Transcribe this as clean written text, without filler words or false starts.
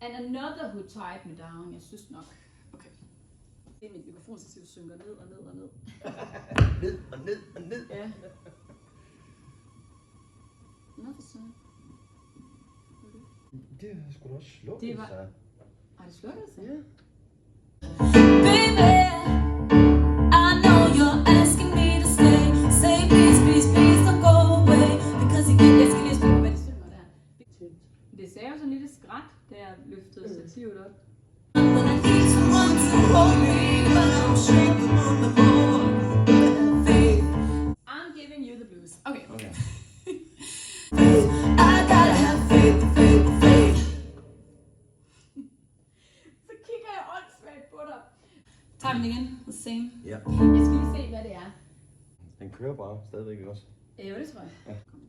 And another who tied me down. Jeg synes nok. Okay. Det er mit mikrofonstativ synker ned og ned og ned. Ned og ned og ned. Ja. Nå for sådan. Det har sgu da også slukket Det var- sig. Har det slukket sig? Ja. Baby, I know you're asking me to stay. Say please, please, please don't go away. Because you get Jeg skal lige spørge, hvad det synger der. Det sagde jo sådan en lille skrat, da jeg løftede stativet op. when I need someone to hold me, but I'm shaking on the floor. Faith, I'm giving you the blues. Okay. Okay. I gotta have faith, faith, faith. Så kigger jeg åndssvagt på dig. Tager vi den igen? The same. Ja. Jeg skal lige se, hvad det er. Den kører bare stadigvæk også. Jo, det tror jeg. Ja. Kom.